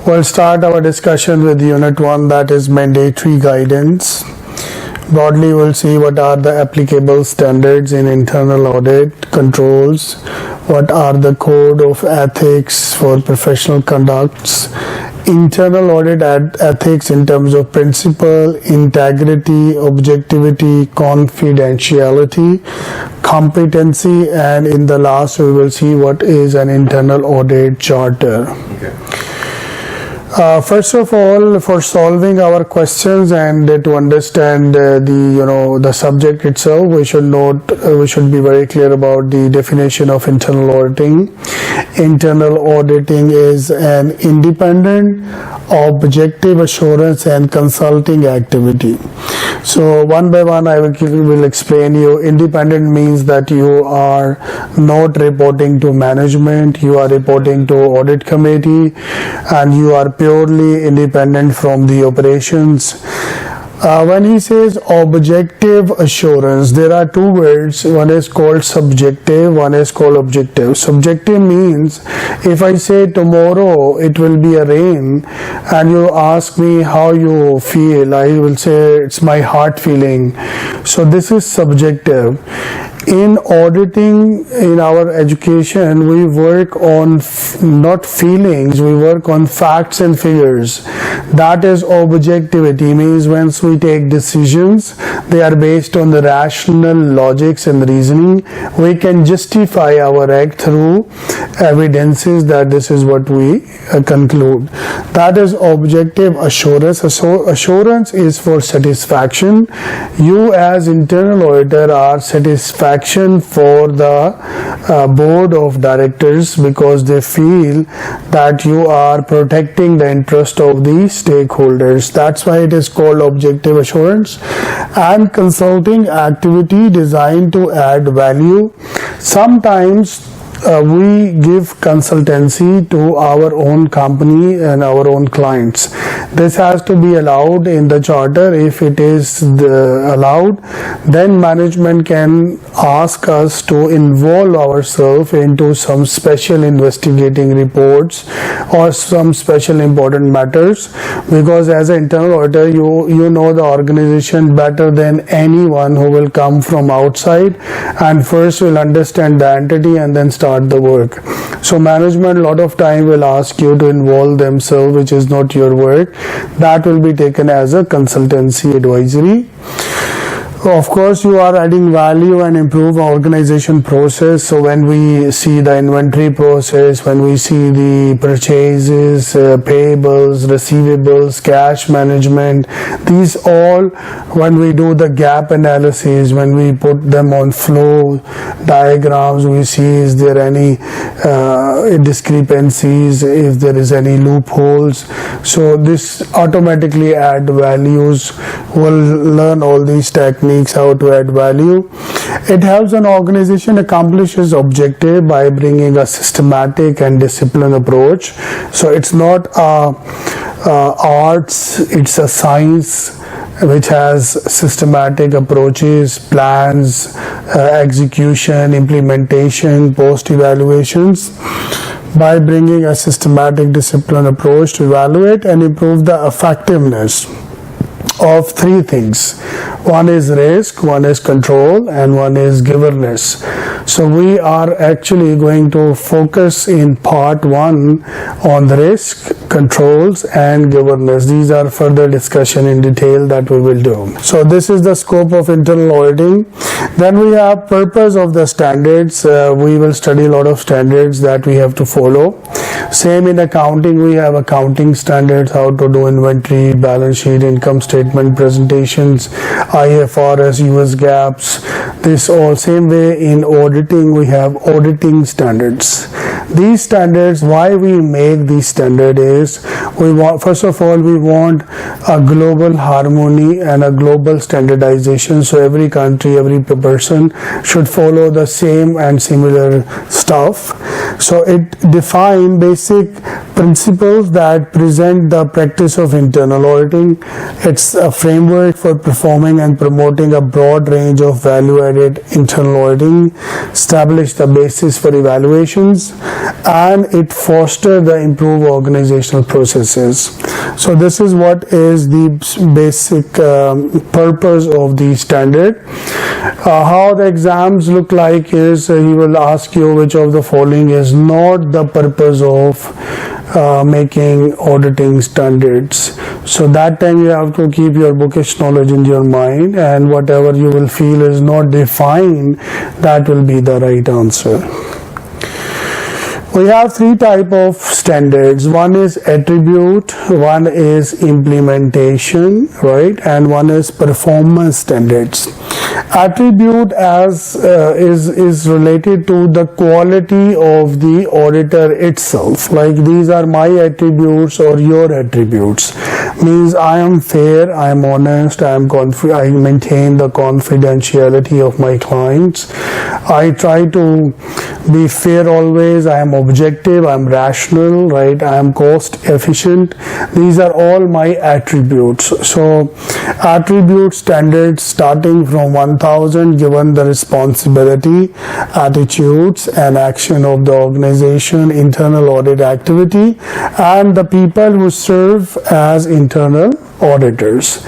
We'll start our discussion with Unit 1, that is mandatory guidance. Broadly, we'll see what are the applicable standards in internal audit controls, what are the code of ethics for professional conducts, internal audit ethics in terms of principle, integrity, objectivity, confidentiality, competency, and in the last we will see what is an internal audit charter. Okay. First of all, for solving our questions and to understand the subject itself, we should be very clear about the definition of internal auditing. Internal auditing is an independent, objective assurance and consulting activity. So one by one I will explain you. Independent means that you are not reporting to management, you are reporting to audit committee, and you are purely independent from the operations. When he says objective assurance, there are two words. One is called subjective, one is called objective. Subjective means if I say tomorrow it will be a rain and you ask me how you feel, I will say it's my heart feeling. So this is subjective. In auditing, in our education, we work on not feelings, we work on facts and figures. That is objectivity, means once we take decisions, they are based on the rational logics and reasoning. We can justify our act through evidences that this is what we conclude. That is objective assurance. Assurance is for satisfaction. You as internal auditor are satisfaction for the board of directors because they feel that you are protecting the interest of the stakeholders. That's why it is called objective assurance. And consulting activity designed to add value. Sometimes we give consultancy to our own company and our own clients. This has to be allowed in the charter. If it is allowed, then management can ask us to involve ourselves into some special investigating reports or some special important matters, because as an internal auditor you know the organization better than anyone who will come from outside and first will understand the entity and then start the work. So management a lot of time will ask you to involve themselves, which is not your work. That will be taken as a consultancy advisory. Of course, you are adding value and improve organization process. So when we see the inventory process, when we see the purchases, payables, receivables, cash management, these all, when we do the gap analysis, when we put them on flow diagrams, we see is there any discrepancies, if there is any loopholes. So this automatically add values. We'll learn all these techniques, how to add value. It helps an organization accomplish its objective by bringing a systematic and disciplined approach. So it's not arts, it's a science which has systematic approaches, plans, execution, implementation, post-evaluations. By bringing a systematic, disciplined approach to evaluate and improve the effectiveness of three things. One is risk, one is control, and one is governance. So we are actually going to focus in part 1 on the risk, controls, and governance. These are further discussion in detail that we will do. So this is the scope of internal auditing. Then we have purpose of the standards. We will study a lot of standards that we have to follow. Same in accounting, we have accounting standards, how to do inventory, balance sheet, income statement presentations, IFRS, US GAAPs. This all same way in auditing, we have auditing standards. These standards, why we make these standards is, we want, first of all, we want a global harmony and a global standardization. So every country, every person should follow the same and similar stuff. So it defines basic principles that present the practice of internal auditing. It's a framework for performing and promoting a broad range of value-added internal auditing, establish the basis for evaluations, and it fosters the improved organizational organizational processes. So this is what is the basic purpose of the standard. How the exams look like is he will ask you which of the following is not the purpose of making auditing standards. So that time you have to keep your bookish knowledge in your mind, and whatever you will feel is not defined, that will be the right answer. We have three types of standards. One is attribute, one is implementation, right, and one is performance standards. Attribute is related to the quality of the auditor itself. Like these are my attributes or your attributes. Means I am fair, I am honest, I maintain the confidentiality of my clients. I try to be fair always. I am objective, I am rational, right? I am cost efficient. These are all my attributes. So attribute standards starting from 1000, given the responsibility, attitudes and action of the organization, internal audit activity, and the people who serve as internal auditors.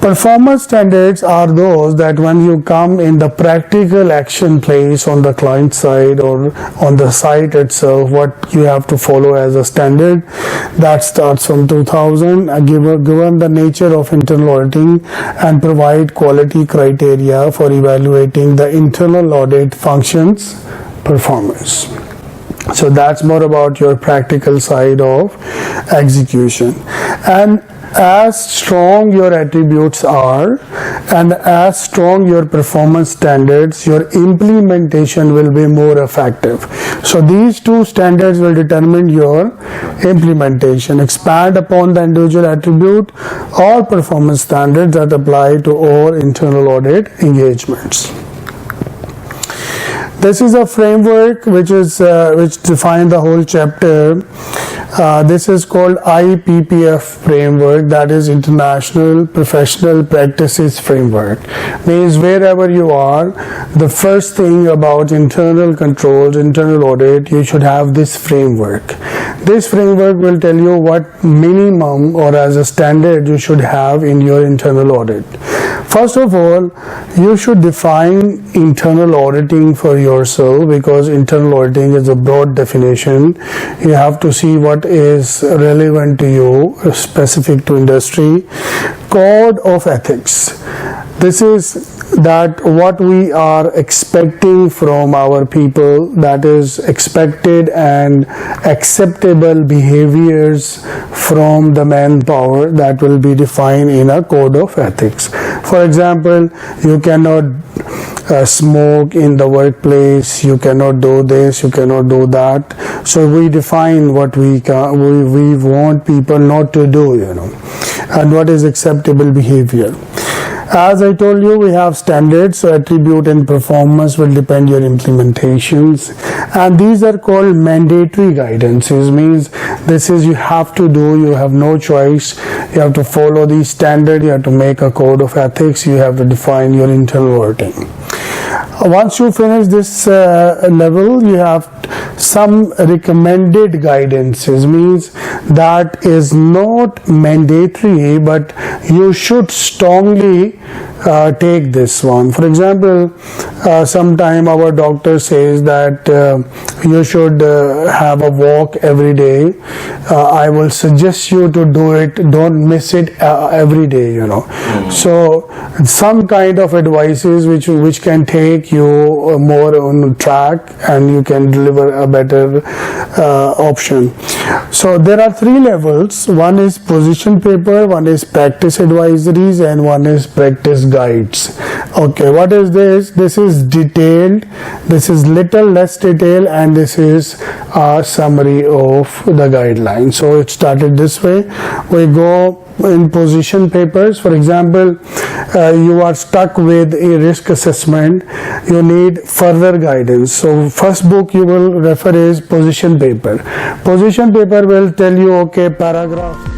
Performance standards are those that when you come in the practical action place on the client side or on the site itself, what you have to follow as a standard. That starts from 2000, given the nature of internal auditing, and provide quality criteria for evaluating the internal audit functions performance. So that's more about your practical side of execution. And as strong your attributes are and as strong your performance standards, your implementation will be more effective. So these two standards will determine your implementation. Expand upon the individual attribute or performance standards that apply to all internal audit engagements. This is a framework which defines the whole chapter. This is called IPPF Framework, that is International Professional Practices Framework. Means wherever you are, the first thing about internal controls, internal audit, you should have this framework. This framework will tell you what minimum or as a standard you should have in your internal audit. First of all, you should define internal auditing for yourself, because internal auditing is a broad definition. You have to see what is relevant to you, specific to industry. Code of ethics. This is that what we are expecting from our people, that is expected and acceptable behaviors from the manpower, that will be defined in a code of ethics. For example, you cannot smoke in the workplace, you cannot do this, you cannot do that. So we define what we want people not to do, and what is acceptable behavior. As I told you, we have standards, so attribute and performance will depend your implementations, and these are called mandatory guidances. Means this is you have to do, you have no choice, you have to follow these standards, you have to make a code of ethics, you have to define your internal auditing. Once you finish this level, you have some recommended guidances. Means that is not mandatory, but you should strongly take this one. For example, sometime our doctor says that you should have a walk every day. I will suggest you to do it, don't miss it every day, So some kind of advices which can take you more on track, and you can deliver a better option. So there are three levels. One is position paper, one is practice advisories, and one is practice guides. Okay, what is this? This is detailed, this is little less detailed, and this is a summary of the guidelines. So it started this way. We go in position papers. For example, you are stuck with a risk assessment, you need further guidance. So first book you will refer is position paper. Position paper will tell you, okay, paragraph